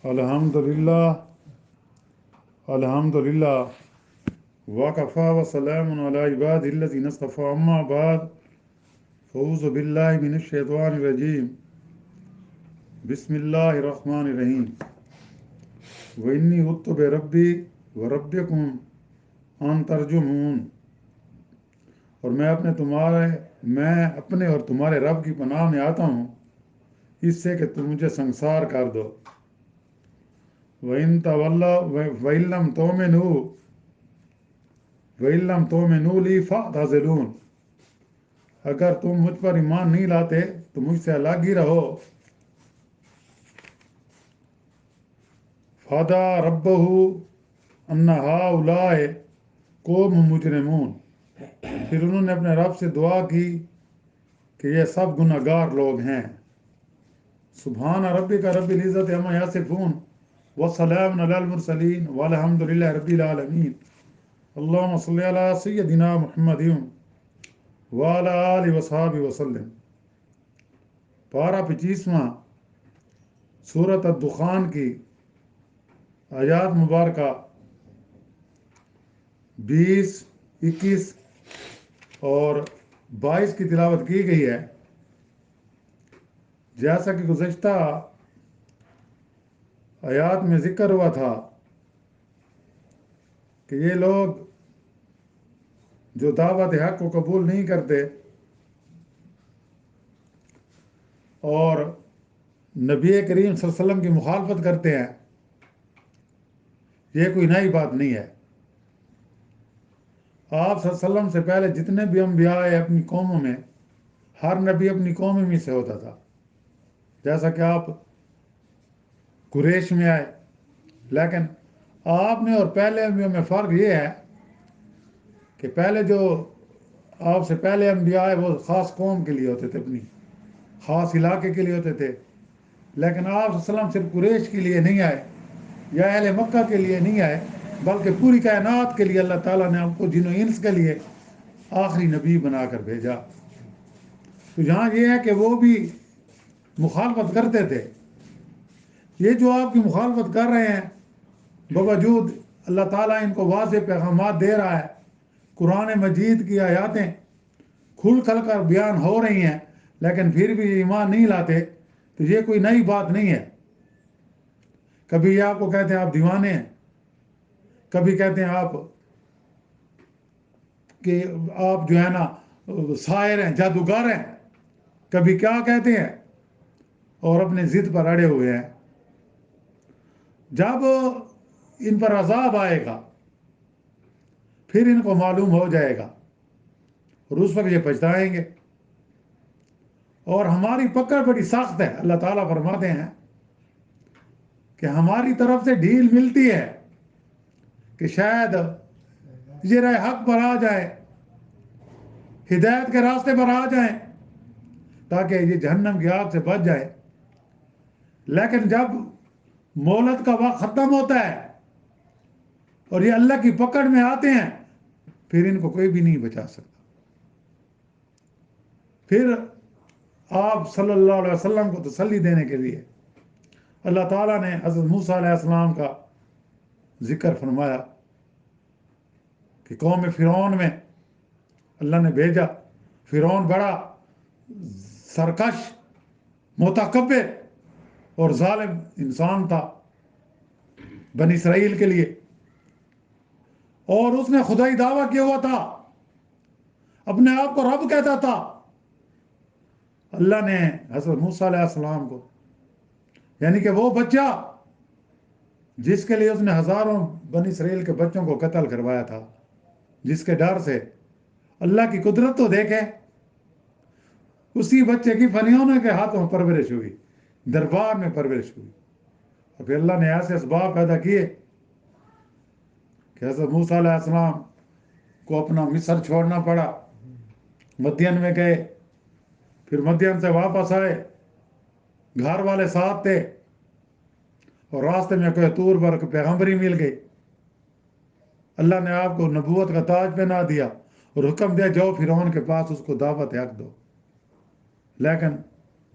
الحمدللہ الحمدللہ وکفا وسلام علی عباد الذین اصطفى اما بعد فاعوذ باللہ من الشیطان الرجیم بسم اللہ الرحمن الرحیم وانی عذت بربی وربکم ان ترجمون، اور میں اپنے اور تمہارے رب کی پناہ میں آتا ہوں اس سے کہ تم مجھے سنسار کر دو۔ وَإِن تَوَلَّوْا وَإِن لَّمْ تُؤْمِنُوا لِي فَاعْتَزِلُونِ، اگر تم مجھ پر ایمان نہیں لاتے تو مجھ سے الگ ہی رہو۔ فَدَعَا رَبَّهُ أَنَّ هَٰؤُلَاءِ قَوْمٌ مُجْرِمُونَ، پھر انہوں نے اپنے رب سے دعا کی کہ یہ سب گناہگار لوگ ہیں۔ سبحان ربک رب العزت عما یصفون وسلام علی المرسلین والحمد للہ رب العالمین۔ اللہم صلی علی سیدنا محمد وعلی آلہ وصحبہ وسلم۔ پارہ 25واں سورۃ الدخان کی آیات مبارکہ 20، 21 اور 22 کی تلاوت کی گئی ہے۔ جیسا کہ گزشتہ آیات میں ذکر ہوا تھا کہ یہ لوگ جو دعوت حق کو قبول نہیں کرتے اور نبی کریم صلی اللہ علیہ وسلم کی مخالفت کرتے ہیں، یہ کوئی نئی بات نہیں ہے۔ آپ صلی اللہ علیہ وسلم سے پہلے جتنے بھی انبیاء آئے اپنی قوموں میں، ہر نبی اپنی قوم میں سے ہوتا تھا۔ جیسا کہ آپ قریش میں آئے، لیکن آپ نے اور پہلے انبیاء میں فرق یہ ہے کہ پہلے جو آپ سے پہلے انبیاء آئے وہ خاص قوم کے لیے ہوتے تھے، اپنی خاص علاقے کے لیے ہوتے تھے، لیکن آپ صلی اللہ علیہ وسلم صرف قریش کے لیے نہیں آئے یا اہل مکہ کے لیے نہیں آئے، بلکہ پوری کائنات کے لیے اللہ تعالیٰ نے آپ کو جن و انس کے لیے آخری نبی بنا کر بھیجا۔ تو یہاں یہ ہے کہ وہ بھی مخالفت کرتے تھے۔ یہ جو آپ کی مخالفت کر رہے ہیں، باوجود اللہ تعالیٰ ان کو واضح پیغامات دے رہا ہے، قرآن مجید کی آیاتیں کھل کھل کر بیان ہو رہی ہیں، لیکن پھر بھی ایمان نہیں لاتے، تو یہ کوئی نئی بات نہیں ہے۔ کبھی یہ آپ کو کہتے ہیں آپ دیوانے ہیں، کبھی کہتے ہیں آپ کہ آپ جو ہے نا ساحر ہیں، جادوگر ہیں، کبھی کیا کہتے ہیں، اور اپنے ضد پر اڑے ہوئے ہیں۔ جب ان پر عذاب آئے گا پھر ان کو معلوم ہو جائے گا اور اس وقت یہ پچھتائیں گے، اور ہماری پکڑ بڑی سخت ہے۔ اللہ تعالیٰ فرماتے ہیں کہ ہماری طرف سے ڈھیل ملتی ہے کہ شاید یہ راہ حق پر آ جائے، ہدایت کے راستے پر آ جائیں تاکہ یہ جہنم کی آگ سے بچ جائے، لیکن جب مہلت کا وقت ختم ہوتا ہے اور یہ اللہ کی پکڑ میں آتے ہیں پھر ان کو کوئی بھی نہیں بچا سکتا۔ پھر آپ صلی اللہ علیہ وسلم کو تسلی دینے کے لیے اللہ تعالیٰ نے حضرت موسیٰ علیہ السلام کا ذکر فرمایا کہ قوم فرعون میں اللہ نے بھیجا۔ فرعون بڑا سرکش، متکبر اور ظالم انسان تھا بنی اسرائیل کے لیے، اور اس نے خدائی دعویٰ کیا ہوا تھا، اپنے آپ کو رب کہتا تھا۔ اللہ نے حضرت موسیٰ علیہ السلام کو، یعنی کہ وہ بچہ جس کے لیے اس نے ہزاروں بنی اسرائیل کے بچوں کو قتل کروایا تھا، جس کے ڈر سے، اللہ کی قدرت تو دیکھیں، اسی بچے کی فریونوں کے ہاتھوں پرورش ہوئی، دربار میں پرورش ہوئی، اور پھر اللہ نے ایسے اسباب پیدا کیے کہ حضرت موسیٰ علیہ السلام کو اپنا مصر چھوڑنا پڑا، مدین میں گئے، پھر مدین سے واپس آئے، گھر والے ساتھ تھے، اور راستے میں کوئی طور پر پیغمبری مل گئی۔ اللہ نے آپ کو نبوت کا تاج پہنا دیا اور حکم دیا جاؤ فرعون کے پاس اس کو دعوت حق دو، لیکن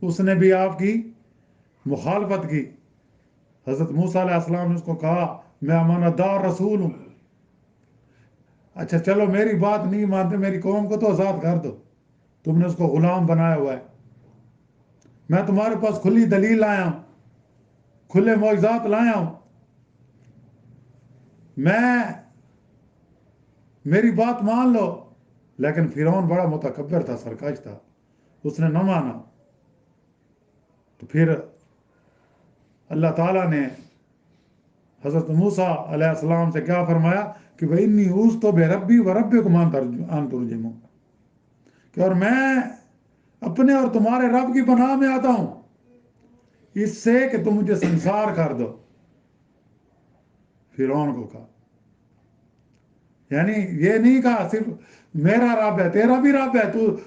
اس نے بھی آپ کی مخالفت کی، حضرت موسیٰ علیہ السلام نے اس کو کہا میں امانت دار رسول ہوں. اچھا چلو میری بات نہیں مانتے، میری قوم کو تو آزاد کر دو، تم نے اس کو غلام بنایا ہوا ہے. میں تمہارے پاس کھلی دلیل لایا ہوں، کھلے معجزات لایا ہوں. میری بات مان لو. لیکن فرعون بڑا متکبر تھا، سرکش تھا، اس نے نہ مانا. تو پھر اللہ تعالیٰ نے حضرت موسیٰ علیہ السلام سے کیا فرمایا کہ وَإِنِّي عُوذْتُ بِرَبِّي وَرَبِّكُمْ أَن تُرْجِمُونِ، کہ اور میں اپنے اور تمہارے رب کی پناہ میں آتا ہوں اس سے کہ تم مجھے سنسار کر دو. فرعون کو کہا، یعنی یہ نہیں کہا صرف میرا رب ہے، تیرا بھی رب ہے،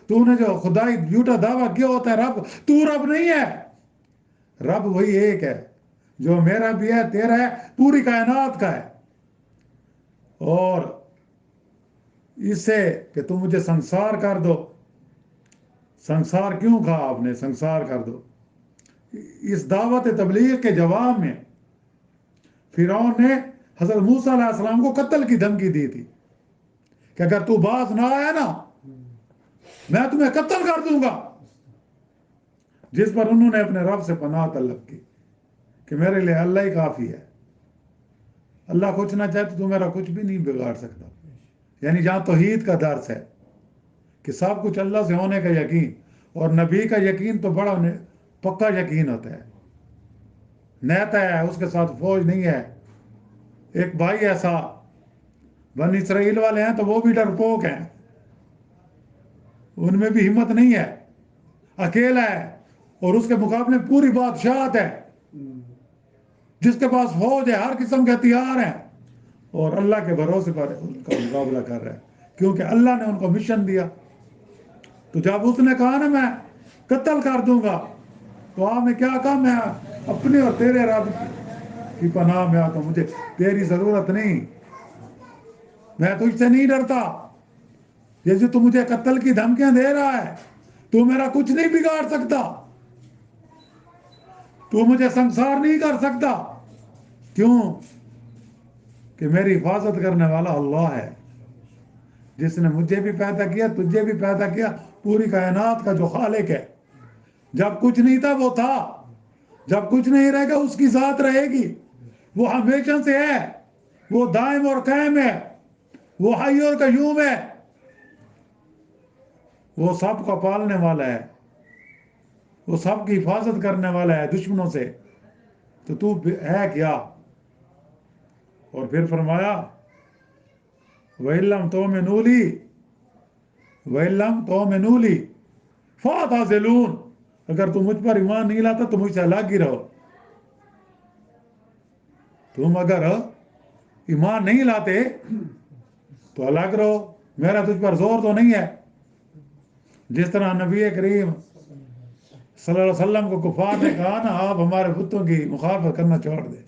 تو نے جو خدائی جھوٹا دعویٰ کیا ہوتا ہے رب، تو رب نہیں ہے. رب وہی ایک ہے جو میرا بھی ہے، تیرا ہے، پوری کائنات کا ہے. اور اس سے کہ تم مجھے سنسار کر دو. سنسار کیوں کہا آپ نے؟ سنسار کر دو. اس دعوت تبلیغ کے جواب میں فرعون نے حضرت موسیٰ علیہ السلام کو قتل کی دھمکی دی تھی کہ اگر تو باز نہ آیا نا میں تمہیں قتل کر دوں گا. جس پر انہوں نے اپنے رب سے پناہ طلب کی کہ میرے لیے اللہ ہی کافی ہے. اللہ کچھ نہ چاہے تو میرا کچھ بھی نہیں بگاڑ سکتا. یعنی جہاں توحید کا درس ہے کہ سب کچھ اللہ سے ہونے کا یقین، اور نبی کا یقین تو بڑا پکا یقین ہوتا ہے. نیتا ہے، اس کے ساتھ فوج نہیں ہے. ایک بھائی ایسا بنی اسرائیل والے ہیں تو وہ بھی ڈرپوک ہیں، ان میں بھی ہمت نہیں ہے، اکیلا ہے، اور اس کے مقابلے میں پوری بادشاہت ہے جس کے پاس فوج ہے، ہر قسم کے ہتھیار ہیں، اور اللہ کے بھروسے پر ان کا مقابلہ کر رہا ہے کیونکہ اللہ نے ان کو مشن دیا. تو جب اس نے کہا نا میں قتل کر دوں گا تو آپ نے کیا کہا؟ میں اپنے اور تیرے رب کی پناہ میں آتا ہوں، مجھے تیری ضرورت نہیں، میں تجھ سے نہیں ڈرتا. یہ جو تو مجھے قتل کی دھمکیاں دے رہا ہے تو میرا کچھ نہیں بگاڑ سکتا، تو مجھے سنسار نہیں کر سکتا. کیوں؟ کہ میری حفاظت کرنے والا اللہ ہے جس نے مجھے بھی پیدا کیا، تجھے بھی پیدا کیا، پوری کائنات کا جو خالق ہے. جب کچھ نہیں تھا وہ تھا، جب کچھ نہیں رہے گا اس کی ذات رہے گی. وہ ہمیشہ سے ہے، وہ دائم اور قائم ہے، وہ حی اور قیوم ہے، وہ سب کا پالنے والا ہے، وہ سب کی حفاظت کرنے والا ہے دشمنوں سے. تو ہے کیا؟ اور پھر فرمایا وَإِلَّمْ تُؤْمِنُوا لِي وَإِلَّمْ تُؤْمِنُوا لِي فَاعْتَزِلُونِ، اگر تم مجھ پر ایمان نہیں لاتا تو مجھ سے الگ ہی رہو. تم اگر ایمان نہیں لاتے تو الگ رہو، میرا تجھ پر زور تو نہیں ہے. جس طرح نبی کریم صلی اللہ علیہ وسلم کو کفار نے کہا نا آپ ہمارے بتوں کی مخالفت کرنا چھوڑ دیں،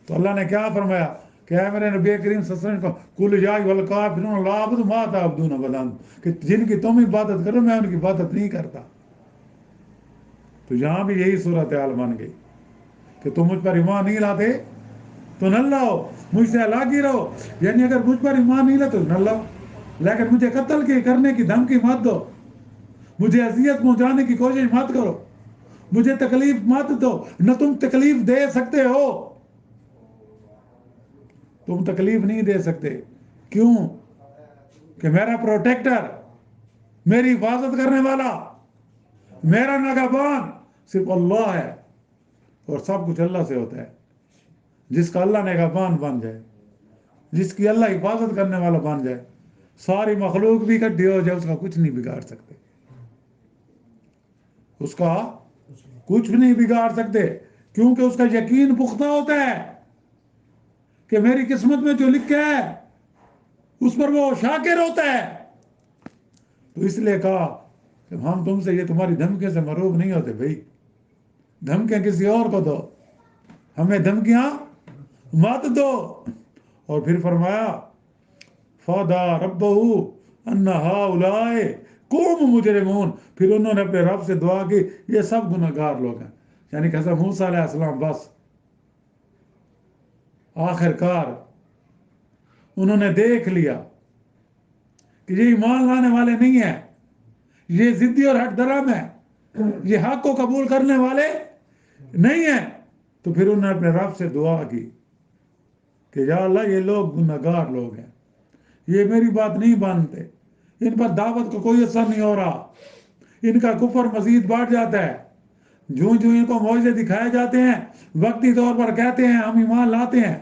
تو اللہ نے کیا فرمایا کہ اے میرے نبی کریم صلی اللہ علیہ وسلم کو قُلْ يَا أَيُّهَا الْكَافِرُونَ لَا أَعْبُدُ مَا تَعْبُدُونَ وَلَا کہ جن کی تم عبادت کرو میں ان کی عبادت نہیں کرتا. تو یہاں بھی یہی صورتحال بن گئی کہ تم مجھ پر ایمان نہیں لاتے تو نہ لاؤ، مجھ سے الگ ہی رہو. یعنی اگر مجھ پر ایمان نہیں لاتے تو نہ لاؤ، لیکن مجھے قتل کرنے کی دھمکی مت دو، مجھے اذیت پہنچانے کی کوشش مت کرو، مجھے تکلیف مت دو. نہ تم تکلیف دے سکتے ہو، تم تکلیف نہیں دے سکتے. کیوں؟ کہ میرا پروٹیکٹر، میری حفاظت کرنے والا، میرا نگہبان صرف اللہ ہے، اور سب کچھ اللہ سے ہوتا ہے. جس کا اللہ نگہبان بن جائے، جس کی اللہ حفاظت کرنے والا بن جائے، ساری مخلوق بھی اکٹھی ہو جائے اس کا کچھ نہیں بگاڑ سکتے، اس کا کچھ نہیں بگاڑ سکتے. کیونکہ اس کا یقین پختہ ہوتا ہے کہ میری قسمت میں جو لکھا ہے اس پر وہ شاکر ہوتا ہے. تو اس لیے کہا کہ ہم تم سے یہ تمہاری دھمکیوں سے مرعوب نہیں ہوتے. بھائی دھمکیاں کسی اور کو دو، ہمیں دھمکیاں مت دو. اور پھر فرمایا فَدَعَا رَبَّهُ أَنَّ هَؤُلَاءِ قَوْمٌ مُجْرِمُونَ، پھر انہوں نے اپنے رب سے دعا کی یہ سب گناہگار لوگ ہیں، یعنی کہ حضرت موسیٰ علیہ السلام بس آخر کار انہوں نے دیکھ لیا کہ یہ ایمان لانے والے نہیں ہیں، یہ ضدی اور ہٹ درم ہے، یہ حق کو قبول کرنے والے نہیں ہیں. تو پھر انہوں نے اپنے رب سے دعا کی کہ یا اللہ یہ لوگ گنہگار لوگ ہیں، یہ میری بات نہیں مانتے، ان پر دعوت کو کوئی اثر نہیں ہو رہا، ان کا کفر مزید بڑھ جاتا ہے، جو ان کو معجزے دکھائے جاتے ہیں وقتی طور پر کہتے ہیں ہم ایمان لاتے ہیں،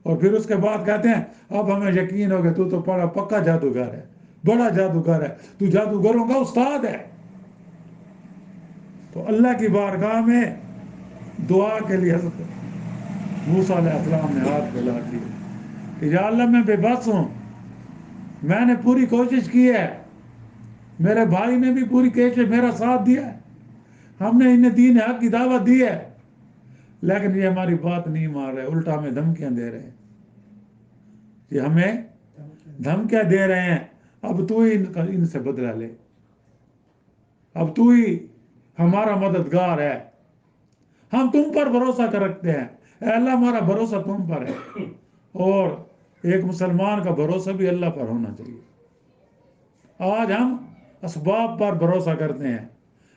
اور پھر اس کے بعد کہتے ہیں اب ہمیں یقین ہو گیا تو بڑا پکا جادوگر ہے، بڑا جادوگر ہے، تو جادوگروں کا استاد ہے. تو اللہ کی بارگاہ میں دعا کے لیے حضرت موسیٰ علیہ السلام نے ہاتھ پھیلا دیے کہ یا اللہ میں بے بس ہوں، میں نے پوری کوشش کی ہے، میرے بھائی نے بھی پوری کوشش میرا ساتھ دیا ہے، ہم نے انہیں دین حق کی دعوت دی ہے، لیکن یہ ہماری بات نہیں مان رہے، الٹا ہمیں دھمکیاں دے رہے ہیں، یہ ہمیں دھمکیاں دے رہے ہیں، اب تو ہی ان سے بدلہ لے، اب تو ہی ہمارا مددگار ہے، ہم تم پر بھروسہ کر رکھتے ہیں، اے اللہ ہمارا بھروسہ تم پر ہے. اور ایک مسلمان کا بھروسہ بھی اللہ پر ہونا چاہیے. آج ہم اسباب پر بھروسہ کرتے ہیں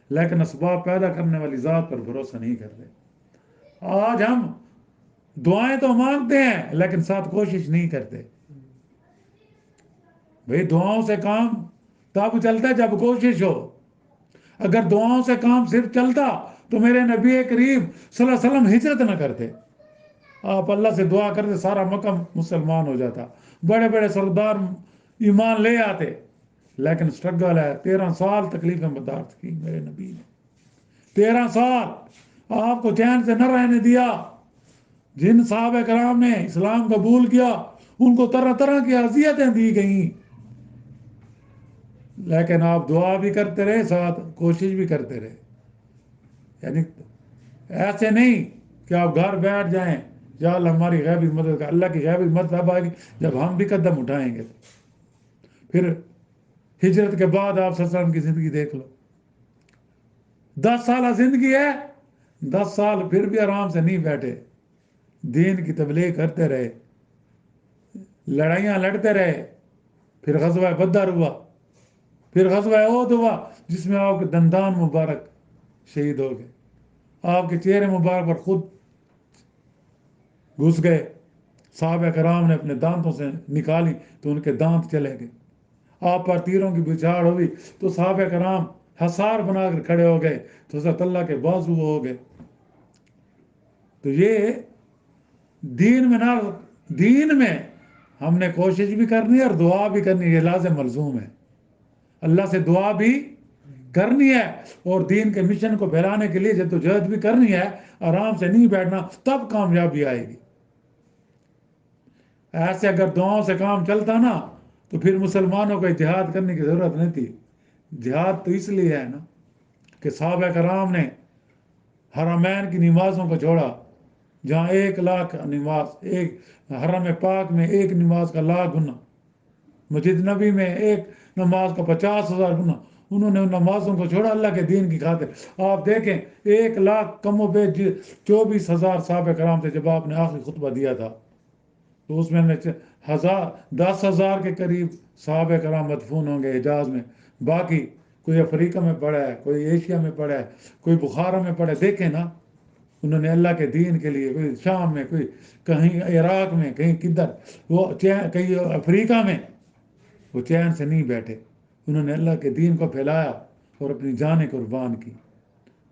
لیکن اسباب پیدا کرنے والی ذات پر بھروسہ نہیں کرتے. آج ہم دعائیں تو مانگتے ہیں لیکن ساتھ کوشش نہیں کرتے. بھئی دعاؤں سے کام تب چلتا ہے جب کوشش ہو. اگر دعاؤں سے کام صرف چلتا تو میرے نبی کریم صلی اللہ علیہ وسلم ہجرت نہ کرتے. آپ اللہ سے دعا کرتے سارا مکہ مسلمان ہو جاتا، بڑے بڑے سردار ایمان لے آتے، لیکن سٹرگل ہے. 13 سال تکلیفیں برداشت کی میرے نبی نے، 13 سال آپ کو چین سے نہ رہنے دیا. جن صحابہ کرام نے اسلام قبول کیا ان کو طرح طرح کی اذیتیں دی گئیں، لیکن آپ دعا بھی کرتے رہے، ساتھ کوشش بھی کرتے رہے. یعنی ایسے نہیں کہ آپ گھر بیٹھ جائیں یا اللہ ہماری غیبی مدد کر. اللہ کی غیبی مدد اب آئے گی جب ہم بھی قدم اٹھائیں گے. پھر ہجرت کے بعد آپ صلی اللہ علیہ وسلم کی زندگی دیکھ لو، 10 سالہ زندگی ہے، 10 سال پھر بھی آرام سے نہیں بیٹھے، دین کی تبلیغ کرتے رہے، لڑائیاں لڑتے رہے. پھر غزوہ بدر ہوا، پھر غزوہ احد ہوا جس میں آپ کے دندان مبارک شہید ہو گئے، آپ کے چہرے مبارک پر خود گھس گئے. صحابہ کرام نے اپنے دانتوں سے نکالی تو ان کے دانت چلے گئے. آپ پر تیروں کی بچھاڑ ہوئی تو صحابہ کرام حصار بنا کر کھڑے ہو گئے تو حضرت اللہ کے بازو ہو گئے. تو یہ دین میں ہم نے کوشش بھی کرنی ہے اور دعا بھی کرنی ہے، یہ لازم ملزوم ہے. اللہ سے دعا بھی کرنی ہے اور دین کے مشن کو پھیلانے کے لیے جدوجہد بھی کرنی ہے. آرام سے نہیں بیٹھنا، تب کامیابی آئے گی. ایسے اگر دعاؤں سے کام چلتا نا تو پھر مسلمانوں کو جہاد کرنے کی ضرورت نہیں تھی. جہاد تو اس لیے ہے نا کہ صحابہ کرام نے حرمین کی نمازوں کو چھوڑا، جہاں 1 لاکھ نماز، ایک حرم پاک میں ایک نماز کا 1,00,000 گنا، مسجد نبی میں ایک نماز کا 50,000 گنا. انہوں نے ان نمازوں کو چھوڑا اللہ کے دین کی خاطر. آپ دیکھیں 1 لاکھ کم و بیش 24,000 صحابہ کرام تھے جب آپ نے آخری خطبہ دیا تھا، تو اس میں 10,000 کے قریب صحابہ کرام مدفون ہوں گے حجاز میں. باقی کوئی افریقہ میں پڑا ہے، کوئی ایشیا میں پڑا ہے، کوئی بخارا میں پڑا ہے. دیکھیں نا انہوں نے اللہ کے دین کے لیے، کوئی شام میں، کوئی کہیں عراق میں، کہیں کدھر، وہ کہیں افریقہ میں، وہ چین سے نہیں بیٹھے. انہوں نے اللہ کے دین کو پھیلایا اور اپنی جانیں قربان کی.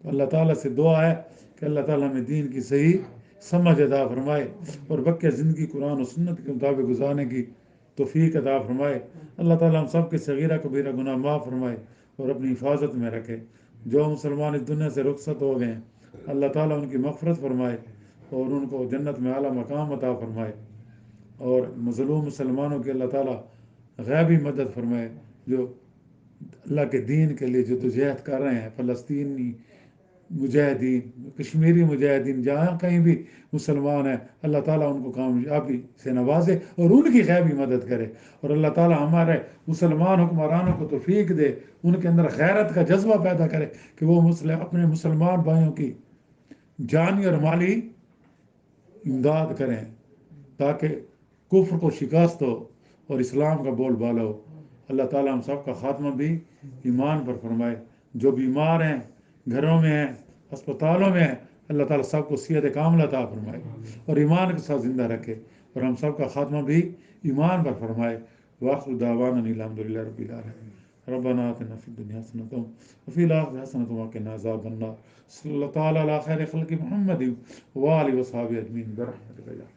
تو اللہ تعالیٰ سے دعا ہے کہ اللہ تعالیٰ ہمیں دین کی صحیح سمجھ عطا فرمائے اور بقیہ زندگی قرآن و سنت کے مطابق گزارنے کی توفیق عطا فرمائے. اللہ تعالیٰ ہم سب کے صغیرہ کبیرہ گناہ معاف فرمائے اور اپنی حفاظت میں رکھے. جو مسلمان اس دنیا سے رخصت ہو گئے ہیں اللہ تعالیٰ ان کی مغفرت فرمائے اور ان کو جنت میں اعلیٰ مقام عطا فرمائے. اور مظلوم مسلمانوں کی اللہ تعالیٰ غیبی مدد فرمائے جو اللہ کے دین کے لیے جدوجہد کر رہے ہیں. فلسطینی مجاہدین، کشمیری مجاہدین، جہاں کہیں بھی مسلمان ہیں اللہ تعالیٰ ان کو کامیابی سے نوازے اور ان کی غیبی مدد کرے. اور اللہ تعالیٰ ہمارے مسلمان حکمرانوں کو توفیق دے، ان کے اندر غیرت کا جذبہ پیدا کرے کہ وہ اپنے مسلمان بھائیوں کی جانی اور مالی امداد کریں تاکہ کفر کو شکست ہو اور اسلام کا بول بالا ہو۔ اللہ تعالیٰ ہم سب کا خاتمہ بھی ایمان پر فرمائے۔ جو بیمار ہیں، گھروں میں ہیں، ہسپتالوں میں ہیں، اللہ تعالیٰ سب کو صحت کاملہ عطا فرمائے اور ایمان کے ساتھ زندہ رکھے، اور ہم سب کا خاتمہ بھی ایمان پر فرمائے۔ وآخر دعوانا الحمد للہ رب العالمین۔ ربنا آتنا فی الدنیا حسنۃ وفی الآخرۃ حسنۃ وقنا عذاب النار۔ صلی اللہ تعالیٰ علی خیر خلق محمد وآلہ وصحبہ اجمعین برحمتک یا۔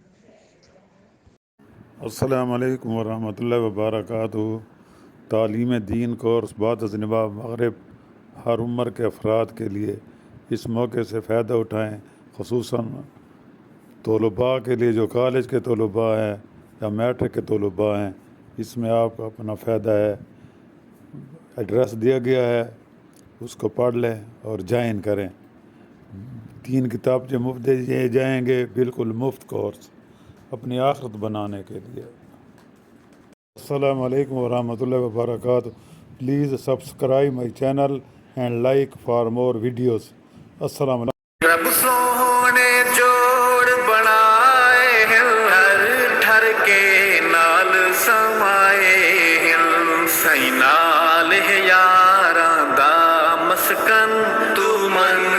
السلام علیکم ورحمۃ اللہ وبرکاتہ۔ تعلیم دین کورس بعد از نواح مغرب ہر عمر کے افراد کے لیے اس موقع سے فائدہ اٹھائیں، خصوصاً طلباء کے لیے جو کالج کے طلباء ہیں یا میٹرک کے طلباء ہیں۔ اس میں آپ کا اپنا فائدہ ہے۔ ایڈریس دیا گیا ہے، اس کو پڑھ لیں اور جوائن کریں۔ 3 کتاب جو مفت دیے جائیں گے، بالکل مفت کورس اپنی آخرت بنانے کے لیے۔ السلام علیکم ورحمۃ اللہ وبرکاتہ۔ Please subscribe my channel and like for more videos. السلام علیکم۔ رب سونے جوڑ بنائے ہن، ہر ٹھر کے نال سمائے ہن، سئی نال ہے یاراں دا مسکن، تو من